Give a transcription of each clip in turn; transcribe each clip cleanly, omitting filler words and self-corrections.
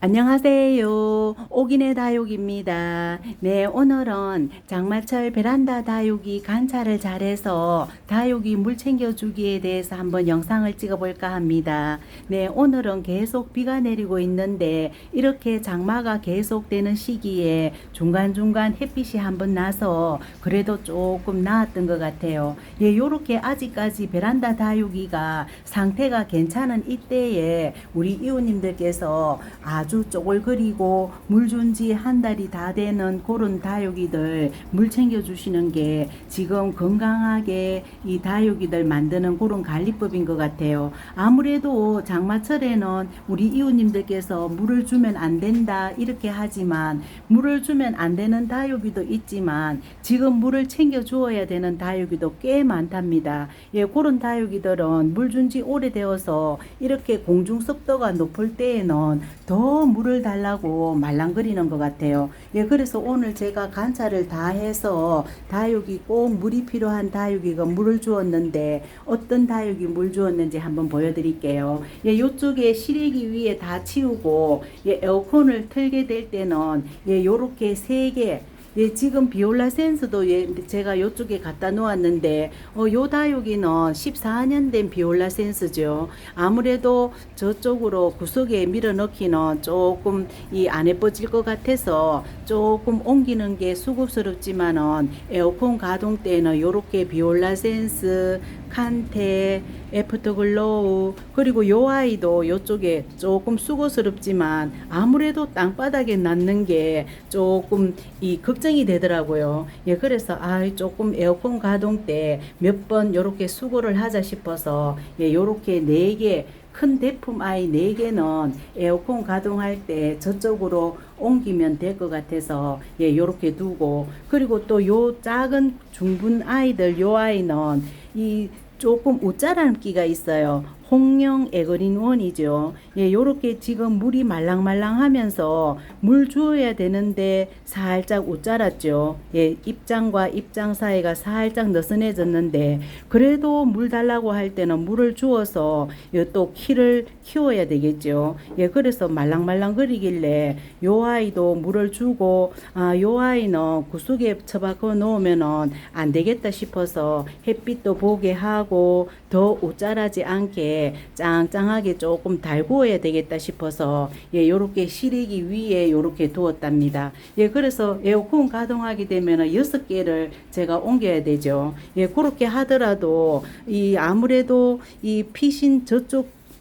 안녕하세요. 오기네 다육입니다. 네, 오늘은 장마철 베란다 다육이 관찰을 잘해서 다육이 물 챙겨주기에 대해서 한번 영상을 찍어볼까 합니다. 네, 오늘은 계속 비가 내리고 있는데 이렇게 장마가 계속되는 시기에 중간중간 햇빛이 한번 나서 그래도 조금 나았던 것 같아요. 예, 요렇게 아직까지 베란다 다육이가 상태가 괜찮은 이때에 우리 이웃님들께서 아주 쪼글거리고 물 준 지 한 달이 다 되는 그런 다육이들 물 챙겨주시는 게 지금 건강하게 이 다육이들 만드는 그런 관리법인 것 같아요. 아무래도 장마철에는 우리 이웃님들께서 물을 주면 안 된다 이렇게 하지만 물을 주면 안 되는 다육이도 있지만 지금 물을 챙겨 주어야 되는 다육이도 꽤 많답니다. 예, 그런 다육이들은 물 준 지 오래되어서 이렇게 공중 습도가 높을 때에는 더 물을 달라고 말랑거리는 것 같아요. 예, 그래서 오늘 제가 관찰을 다 해서 다육이 꼭 물이 필요한 다육이가 물을 주었는데 어떤 다육이 물 주었는지 한번 보여드릴게요. 예, 요쪽에 실외기 위에 다 치우고 예, 에어컨을 틀게 될 때는 예, 요렇게 3개 예, 지금 비올라 센스도 예, 제가 요쪽에 갖다 놓았는데, 요 다육이는 14년 된 비올라 센스죠. 아무래도 저쪽으로 구석에 밀어 넣기는 조금 이 안 예뻐질 것 같아서 조금 옮기는 게 수고스럽지만은 에어컨 가동 때는 요렇게 비올라 센스, 칸테, 애프터글로우 그리고 요 아이도 요쪽에 조금 수고스럽지만 아무래도 땅바닥에 놨는 게 조금 이 걱정이 되더라고요. 예, 그래서 조금 에어컨 가동 때 몇 번 요렇게 수고를 하자 싶어서 예, 요렇게 4개 큰 대품 아이 4개는 에어컨 가동할 때 저쪽으로 옮기면 될 것 같아서 예, 요렇게 두고 그리고 또 요 작은 중분 아이들 요 아이는 이 조금 웃자람기가 있어요. 홍영 에그린 원이죠. 예, 요렇게 지금 물이 말랑말랑하면서 물 주어야 되는데 살짝 웃자랐죠. 예, 입장과 입장 사이가 살짝 느슨해졌는데 그래도 물 달라고 할 때는 물을 주어서 또 키를 키워야 되겠죠. 예, 그래서 말랑말랑거리길래 요 아이도 물을 주고 요 아이는 구석에 처박아 놓으면은 안 되겠다 싶어서 햇빛도 보게 하고 더 웃자라지 않게 짱짱하게 조금 달구어야 되겠다 싶어서 예, 요렇게 실외기 위에 요렇게 두었답니다. 예, 그래서 에어컨 가동하게 되면은 6개를 제가 옮겨야 되죠. 예, 그렇게 하더라도 이 아무래도 이 피신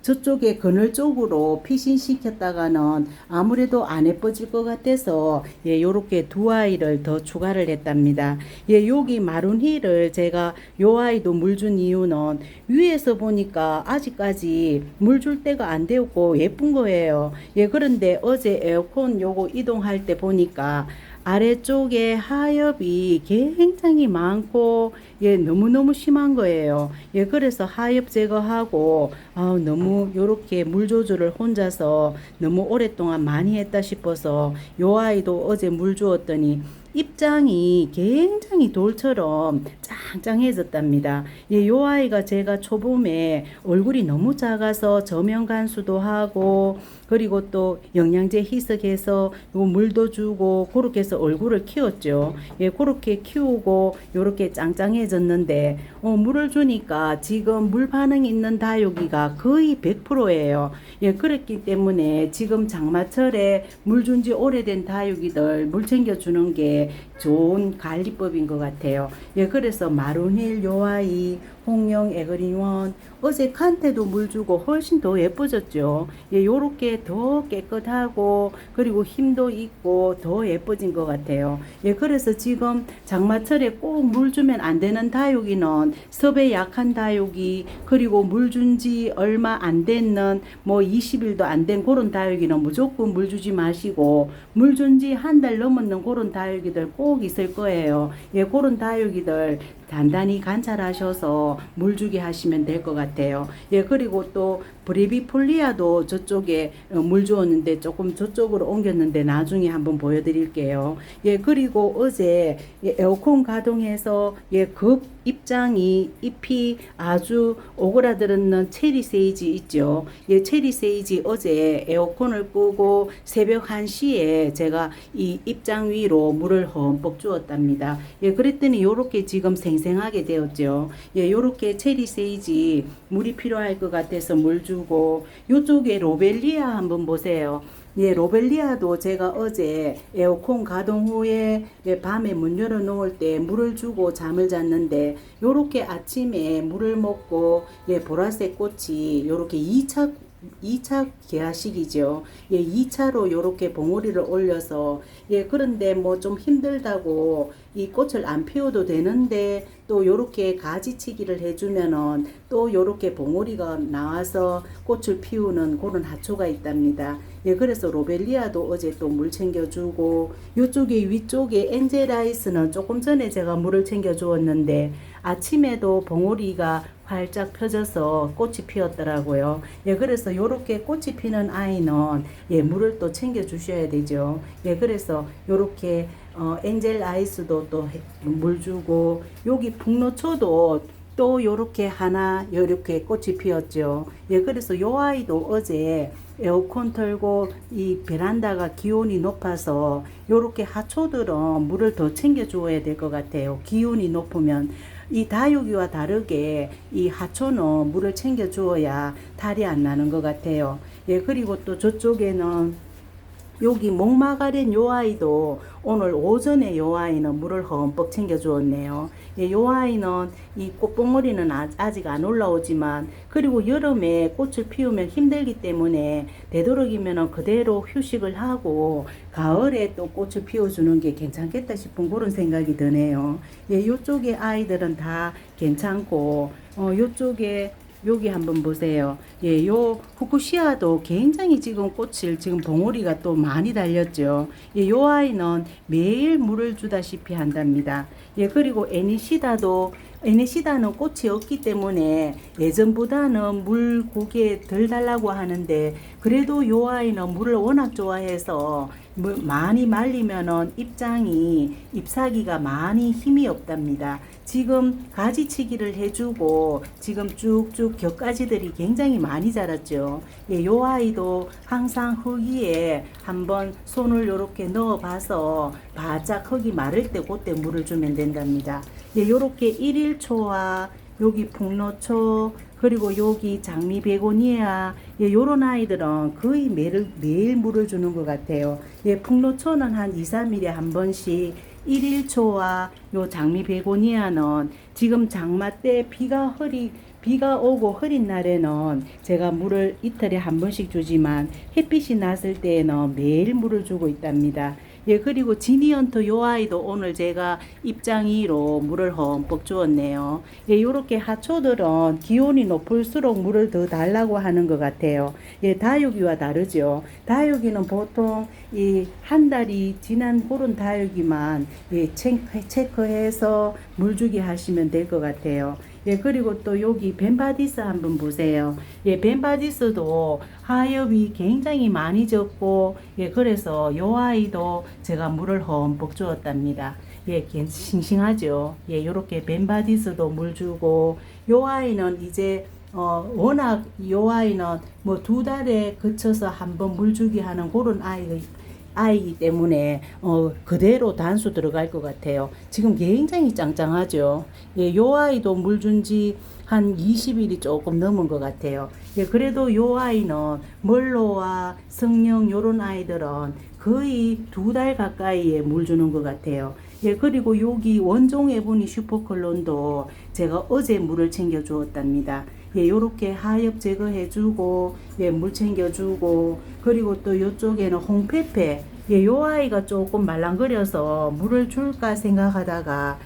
저쪽에 그늘 쪽으로 피신 시켰다가는 아무래도 안 예뻐질 것 같아서 예, 요렇게 2아이를 더 추가를 했답니다. 예, 여기 마룬힐을 제가 요 아이도 물 준 이유는 위에서 보니까 아직까지 물 줄 때가 안 되었고 예쁜 거예요. 예, 그런데 어제 에어컨 요거 이동할 때 보니까 아래쪽에 하엽이 굉장히 많고 예, 너무너무 심한 거예요. 예, 그래서 하엽 제거하고 너무 요렇게 물 조절을 혼자서 너무 오랫동안 많이 했다 싶어서 요 아이도 어제 물 주었더니 입장이 굉장히 돌처럼 짱짱해졌답니다. 예, 요 아이가 제가 초봄에 얼굴이 너무 작아서 저명 간수도 하고 그리고 또 영양제 희석해서 요 물도 주고 그렇게 해서 얼굴을 키웠죠. 예, 그렇게 키우고 요렇게 짱짱해졌는데 물을 주니까 지금 물 반응 있는 다육이가 거의 100%예요. 예, 그랬기 때문에 지금 장마철에 물 준 지 오래된 다육이들 물 챙겨주는 게 좋은 관리법인 것 같아요. 예, 그래서 마룬힐 요아이, 홍영 에그린원 어제 칸테도 물 주고 훨씬 더 예뻐졌죠. 예, 요렇게 더 깨끗하고 그리고 힘도 있고 더 예뻐진 것 같아요. 예, 그래서 지금 장마철에 꼭 물 주면 안 되는 다육이는 섭에 약한 다육이 그리고 물 준 지 얼마 안 됐는 뭐 20일도 안 된 그런 다육이는 무조건 물 주지 마시고 물 준 지 한 달 넘었는 그런 다육이들 꼭 있을 거예요. 예, 그런 다육이들 단단히 관찰하셔서 물 주게 하시면 될 것 같아요. 예, 그리고 또 브레비폴리아도 저쪽에 물 주었는데 조금 저쪽으로 옮겼는데 나중에 한번 보여드릴게요. 예, 그리고 어제 에어컨 가동해서 급 입장이 잎이 아주 오그라들었는 체리 세이지 있죠. 예, 체리 세이지 어제 에어컨을 끄고 새벽 1시에 제가 이 입장 위로 물을 흠뻑 주었답니다. 예, 그랬더니 요렇게 지금 생생하게 되었죠. 예, 요렇게 체리 세이지 물이 필요할 것 같아서 물 주고, 요쪽에 로벨리아 한번 보세요. 예, 로벨리아도 제가 어제 에어컨 가동 후에 밤에 문 열어 놓을 때 물을 주고 잠을 잤는데, 요렇게 아침에 물을 먹고 보라색 꽃이 요렇게 2차 개화식이죠. 예, 2차로 요렇게 봉오리를 올려서, 그런데 뭐 좀 힘들다고 이 꽃을 안 피워도 되는데 또 요렇게 가지치기를 해주면은 또 요렇게 봉오리가 나와서 꽃을 피우는 그런 하초가 있답니다. 예, 그래서 로벨리아도 어제 또 물 챙겨주고, 요쪽에 위쪽에 엔젤아이스는 조금 전에 제가 물을 챙겨주었는데 아침에도 봉오리가 활짝 펴져서 꽃이 피었더라고요. 예, 그래서 요렇게 꽃이 피는 아이는 물을 또 챙겨 주셔야 되죠. 예, 그래서 요렇게 엔젤 아이스도 또 물 주고, 여기 북노초도 또 요렇게 하나 요렇게 꽃이 피었죠. 예, 그래서 요 아이도 어제 에어컨 틀고 이 베란다가 기온이 높아서 요렇게 하초들은 물을 더 챙겨 주어야 될 것 같아요. 기온이 높으면 이 다육이와 다르게 이 하초는 물을 챙겨 주어야 탈이 안 나는 것 같아요. 예, 그리고 또 저쪽에는 여기 목마가린 요 아이도 오늘 오전에 요 아이는 물을 흠뻑 챙겨 주었네요. 예, 요 아이는 이 꽃봉오리는 아직 안 올라오지만, 그리고 여름에 꽃을 피우면 힘들기 때문에 되도록이면 그대로 휴식을 하고 가을에 또 꽃을 피워주는 게 괜찮겠다 싶은 그런 생각이 드네요. 예, 요쪽에 아이들은 다 괜찮고, 요쪽에 여기 한번 보세요. 예, 요 후쿠시아도 굉장히 지금 꽃을 지금 봉오리가 또 많이 달렸죠. 예, 요 아이는 매일 물을 주다시피 한답니다. 예, 그리고 애니시다는 꽃이 없기 때문에 예전보다는 물 고기에 덜 달라고 하는데, 그래도 요 아이는 물을 워낙 좋아해서 많이 말리면은 잎사귀가 많이 힘이 없답니다. 지금 가지치기를 해주고 지금 쭉쭉 격가지들이 굉장히 많이 자랐죠. 예, 요 아이도 항상 흙위에 한번 손을 요렇게 넣어봐서 바짝 흙이 마를 때 그때 물을 주면 된답니다. 예, 요렇게 일일초와 여기 북노초, 그리고 여기 장미 베고니아, 예, 요런 아이들은 거의 매일 물을 주는 것 같아요. 예, 북노초는 한 2, 3일에 한 번씩, 일일초와 요 장미 베고니아는 지금 장마 때 비가 오고 흐린 날에는 제가 물을 이틀에 한 번씩 주지만 햇빛이 났을 때에는 매일 물을 주고 있답니다. 예, 그리고 지니언트 요 아이도 오늘 제가 입장 2로 물을 흠뻑 주었네요. 예, 요렇게 하초들은 기온이 높을수록 물을 더 달라고 하는 것 같아요. 예, 다육이와 다르죠. 다육이는 보통 이 한 달이 지난 그런 다육이만 체크해서 물 주기 하시면 될 것 같아요. 예, 그리고 또 여기 벤바디스 한번 보세요. 예, 벤바디스도 하엽이 굉장히 많이 졌고, 예, 그래서 요 아이도 제가 물을 흠뻑 주었답니다. 예, 싱싱하죠. 예, 요렇게 벤바디스도 물 주고, 요 아이는 이제 워낙 요 아이는 뭐 2달에 거쳐서 한번 물 주기 하는 그런 아이기 때문에 그대로 단수 들어갈 것 같아요. 지금 굉장히 짱짱하죠. 예, 요 아이도 물 준 지 한 20일이 조금 넘은 것 같아요. 예, 그래도 요 아이는 멀로와 성령 요런 아이들은 거의 2달 가까이에 물 주는 것 같아요. 예, 그리고 여기 원종 에보니 슈퍼클론도 제가 어제 물을 챙겨 주었답니다. 예, 요렇게 하엽 제거해주고, 예, 물 챙겨주고, 그리고 또 요쪽에는 홍페페, 예, 요 아이가 조금 말랑거려서 물을 줄까 생각하다가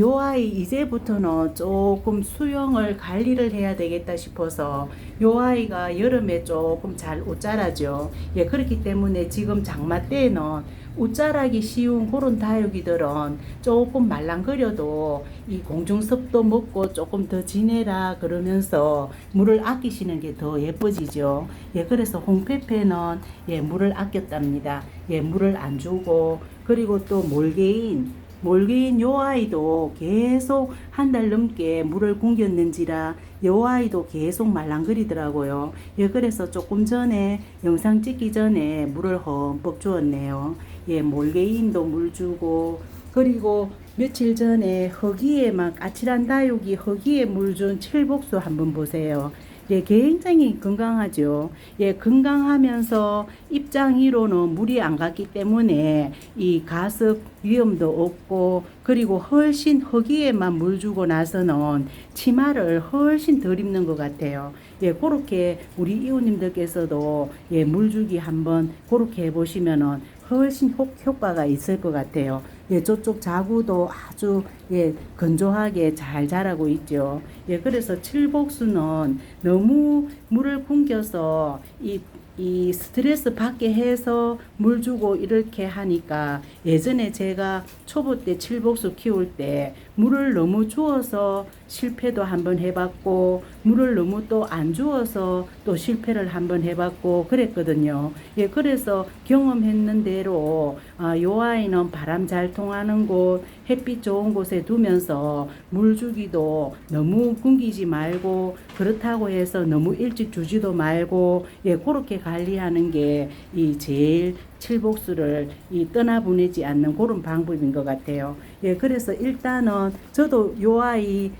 요 아이 이제부터는 조금 수영을 관리를 해야 되겠다 싶어서 요 아이가 여름에 조금 잘 못 자라죠. 예, 그렇기 때문에 지금 장마 때에는 웃자라기 쉬운 그런 다육이들은 조금 말랑거려도 이 공중섭도 먹고 조금 더 지내라 그러면서 물을 아끼시는 게 더 예뻐지죠. 예, 그래서 홍페페는 예, 물을 아꼈답니다. 예, 물을 안 주고 그리고 또 몰개인 요 아이도 계속 한 달 넘게 물을 굶겼는지라 요 아이도 계속 말랑거리더라고요. 예, 그래서 조금 전에 영상 찍기 전에 물을 흠뻑 주었네요. 예, 몰개인도 물 주고 그리고 며칠 전에 허기에 막 아찔한 다육이 허기에 물 준 칠복수 한번 보세요. 예, 굉장히 건강하죠. 예, 건강하면서 입장 위로는 물이 안 갔기 때문에 이 가습 위험도 없고 그리고 훨씬 허기에만 물 주고 나서는 치마를 훨씬 덜 입는 것 같아요. 예, 그렇게 우리 이웃님들께서도 예, 물 주기 한번 그렇게 해보시면은 훨씬 효과가 있을 것 같아요. 예, 저쪽 자구도 아주 예, 건조하게 잘 자라고 있죠. 예, 그래서 칠복수는 너무 물을 굶겨서 이 스트레스 받게 해서 물 주고 이렇게 하니까 예전에 제가 초보 때 칠복수 키울 때 물을 너무 주어서 실패도 한번 해봤고 물을 너무 또 안 주어서 또 실패를 한번 해봤고 그랬거든요. 예, 그래서 경험했는 대로 요 아이는 바람 잘 통하는 곳 햇빛 좋은 곳에 두면서 물 주기도 너무 굶기지 말고 그렇다고 해서 너무 일찍 주지도 말고 예, 그렇게 관리하는 게 이 제일 칠복수를 이 떠나보내지 않는 그런 방법인 것 같아요. 예, 그래서 일단은 저도 요 아이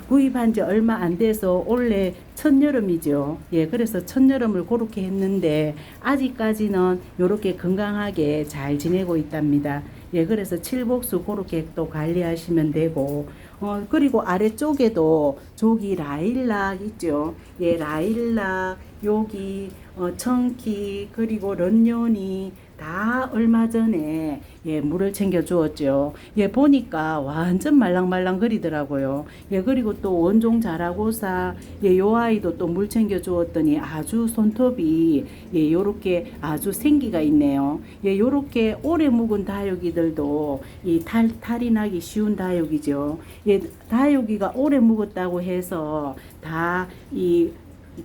구입한 지 얼마 안 돼서 올해 첫여름이죠. 예, 그래서 첫여름을 그렇게 했는데 아직까지는 이렇게 건강하게 잘 지내고 있답니다. 예, 그래서 칠복수 그렇게 또 관리하시면 되고, 그리고 아래쪽에도 저기 라일락 있죠. 예, 라일락, 여기, 청키, 그리고 런년이 다 얼마 전에 예, 물을 챙겨 주었죠. 예, 보니까 완전 말랑말랑 거리더라고요. 예, 그리고 또 원종 자라고사 예, 요 아이도 또 물 챙겨 주었더니 아주 손톱이 예, 요렇게 아주 생기가 있네요. 예, 요렇게 오래 묵은 다육이들도 이 탈이 나기 쉬운 다육이죠. 예, 다육이가 오래 묵었다고 해서 다 이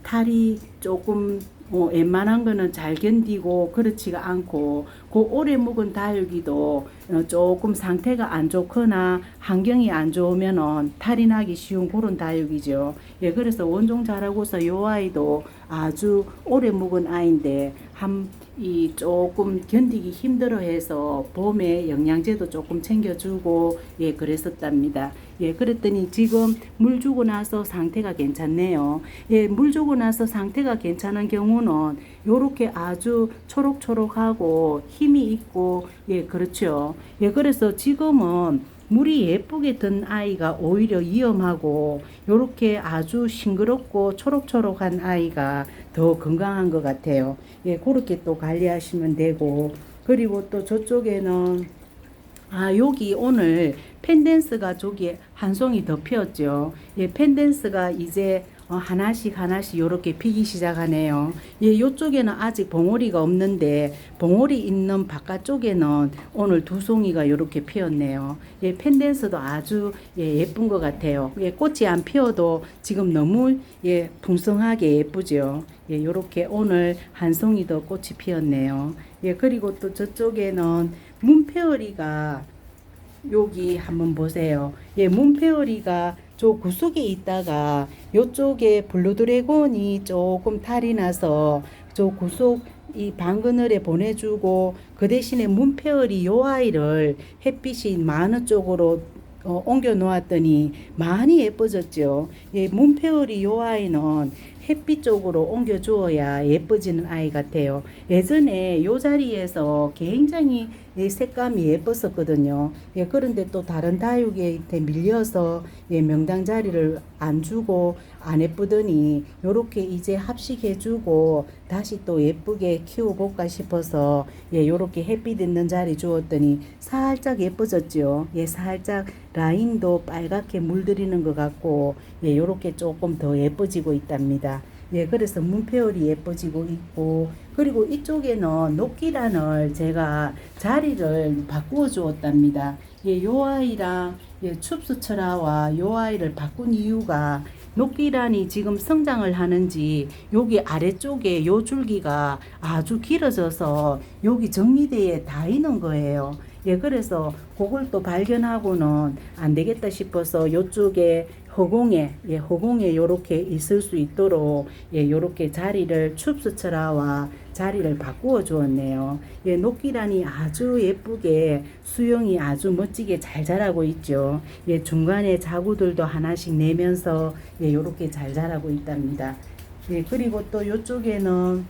탈이 조금 웬만한 거는 잘 견디고 그렇지가 않고 그 오래 묵은 다육이도 조금 상태가 안 좋거나 환경이 안 좋으면은 탈이 나기 쉬운 그런 다육이죠. 예, 그래서 원종 자라고서 요 아이도 아주 오래 묵은 아이인데 이 조금 견디기 힘들어 해서 봄에 영양제도 조금 챙겨주고 예, 그랬었답니다. 예, 그랬더니 지금 물 주고 나서 상태가 괜찮네요. 예, 물 주고 나서 상태가 괜찮은 경우는 요렇게 아주 초록초록하고 힘이 있고 예, 그렇죠. 예, 그래서 지금은 물이 예쁘게 든 아이가 오히려 위험하고 요렇게 아주 싱그럽고 초록초록한 아이가 더 건강한 것 같아요. 예, 그렇게 또 관리하시면 되고 그리고 또 저쪽에는 여기 오늘 펜댄스가 저기 한 송이 더 피었죠. 예, 펜댄스가 이제 하나씩 요렇게 피기 시작하네요. 예, 요쪽에는 아직 봉오리가 없는데 봉오리 있는 바깥쪽에는 오늘 두 송이가 요렇게 피었네요. 예, 펜댄스도 아주 예, 예쁜 것 같아요. 예, 꽃이 안 피어도 지금 너무 예, 풍성하게 예쁘죠. 예, 요렇게 오늘 한 송이 더 꽃이 피었네요. 예, 그리고 또 저쪽에는 문페어리가 여기 한번 보세요. 예, 문페어리가 저 구석에 있다가 요쪽에 블루드래곤이 조금 탈이 나서 저 구석 이 방그늘에 보내주고 그 대신에 문페어리 요 아이를 햇빛이 많은 쪽으로 옮겨 놓았더니 많이 예뻐졌죠. 예, 문페어리 요 아이는 햇빛 쪽으로 옮겨 주어야 예뻐지는 아이 같아요. 예전에 요 자리에서 굉장히 색감이 예뻤었거든요. 예, 그런데 또 다른 다육이한테 밀려서 예, 명당 자리를 안 주고 안 예쁘더니 요렇게 이제 합식해주고 다시 또 예쁘게 키워볼까 싶어서 예, 요렇게 햇빛 있는 자리 주었더니 살짝 예뻐졌죠. 예, 살짝 라인도 빨갛게 물들이는 것 같고 예, 요렇게 조금 더 예뻐지고 있답니다. 예, 그래서 문패올이 예뻐지고 있고, 그리고 이쪽에는 녹기란을 제가 자리를 바꾸어 주었답니다. 예, 요 아이랑 예, 춥수철화와 요 아이를 바꾼 이유가 녹기란이 지금 성장을 하는지 여기 아래쪽에 요 줄기가 아주 길어져서 여기 정리대에 닿이는 거예요. 예, 그래서 그걸 또 발견하고는 안 되겠다 싶어서 요쪽에 허공에, 예, 허공에 요렇게 있을 수 있도록, 예, 요렇게 자리를 춥수철화와 자리를 바꾸어 주었네요. 예, 녹기란이 아주 예쁘게 수영이 아주 멋지게 잘 자라고 있죠. 예, 중간에 자구들도 하나씩 내면서, 예, 요렇게 잘 자라고 있답니다. 예, 그리고 또 요쪽에는,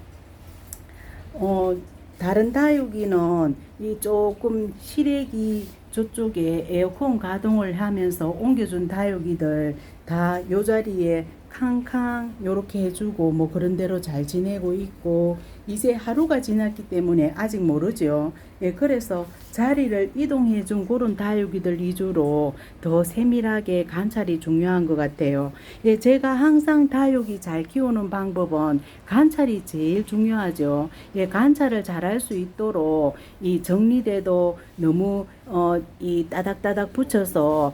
다른 다육이는 이 조금 시래기 저쪽에 에어컨 가동을 하면서 옮겨준 다육이들 다 요 자리에 캉캉 요렇게 해주고 뭐 그런 대로 잘 지내고 있고 이제 하루가 지났기 때문에 아직 모르죠. 예, 그래서 자리를 이동해 준 그런 다육이들 위주로 더 세밀하게 관찰이 중요한 것 같아요. 예, 제가 항상 다육이 잘 키우는 방법은 관찰이 제일 중요하죠. 예, 관찰을 잘 할 수 있도록 이 정리대도 너무 이 따닥따닥 붙여서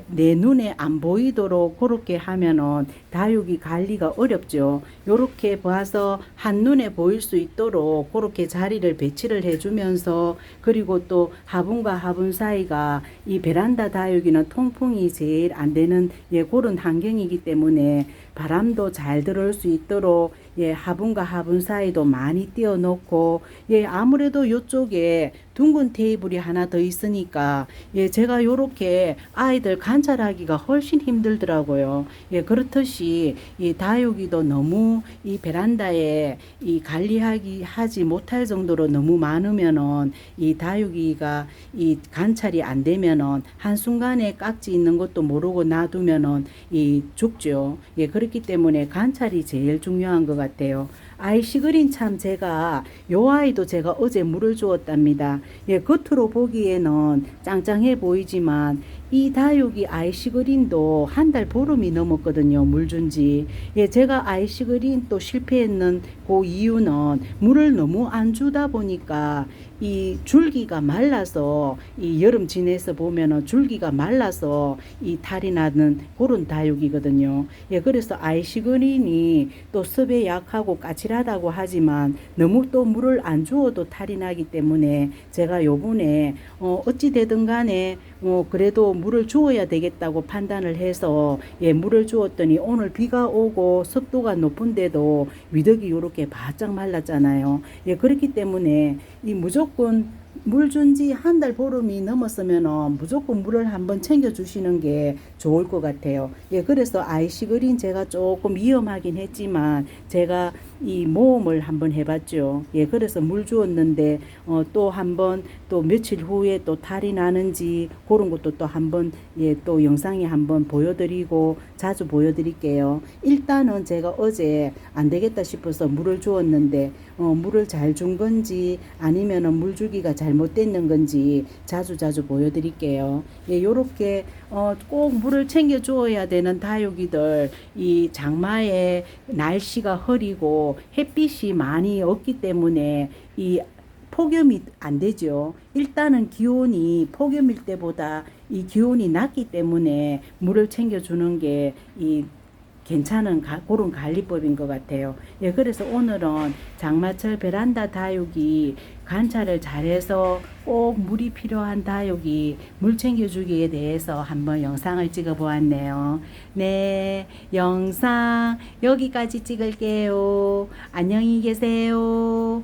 내 눈에 안 보이도록 그렇게 하면은 다육이 관리가 어렵죠. 요렇게 봐서 한눈에 보일 수 있도록 그렇게 자리를 배치를 해주면서 그리고 또 화분과 화분 사이가 이 베란다 다육이는 통풍이 제일 안 되는 예, 그런 환경이기 때문에 바람도 잘 들어올 수 있도록 예, 화분과 화분 사이도 많이 띄워 놓고 예, 아무래도 요쪽에 둥근 테이블이 하나 더 있으니까 예, 제가 요렇게 아이들 관찰하기가 훨씬 힘들더라고요. 예, 그렇듯이 이 다육이도 너무 이 베란다에 이 하지 못할 정도로 너무 많으면은 이 다육이가 이 관찰이 안 되면은 한순간에 깍지 있는 것도 모르고 놔두면은 이 죽죠. 예, 그렇기 때문에 관찰이 제일 중요한 것 같아요. 아이시그린 참 제가 요 아이도 제가 어제 물을 주었답니다. 예, 겉으로 보기에는 짱짱해 보이지만 이 다육이 아이시그린도 한 달 보름이 넘었거든요. 물 준지. 예, 제가 아이시그린 또 실패했는 그 이유는 물을 너무 안 주다 보니까 이 줄기가 말라서 이 여름 지내서 보면은 줄기가 말라서 이 탈이 나는 그런 다육이거든요. 예, 그래서 아이시그린이 또 습에 약하고 까칠하다고 하지만 너무 또 물을 안 주어도 탈이 나기 때문에 제가 요번에 어찌 되든 간에 그래도 물을 주어야 되겠다고 판단을 해서 예, 물을 주었더니 오늘 비가 오고 습도가 높은데도 위덕이 이렇게 바짝 말랐잖아요. 예, 그렇기 때문에 이 무조건 물 준 지 한 달 보름이 넘었으면 무조건 물을 한번 챙겨 주시는 게 좋을 것 같아요. 예, 그래서 아이시그린 제가 조금 위험하긴 했지만 제가 이 모험을 한번 해봤죠. 예, 그래서 물 주었는데 또 한번 또 며칠 후에 또 탈이 나는지 그런 것도 또 한번 예, 또 영상에 한번 보여드리고 자주 보여드릴게요. 일단은 제가 어제 안 되겠다 싶어서 물을 주었는데 물을 잘 준 건지 아니면은 물 주기가 잘못됐는 건지 자주 보여드릴게요. 예, 요렇게 꼭 물을 챙겨 주어야 되는 다육이들 이 장마에 날씨가 흐리고 햇빛이 많이 없기 때문에 이 폭염이 안 되죠. 일단은 기온이 폭염일 때보다 이 기온이 낮기 때문에 물을 챙겨 주는 게 이 괜찮은 그런 관리법인 것 같아요. 예, 그래서 오늘은 장마철 베란다 다육이 관찰을 잘해서 꼭 물이 필요한 다육이 물 챙겨주기에 대해서 한번 영상을 찍어 보았네요. 네, 영상 여기까지 찍을게요. 안녕히 계세요.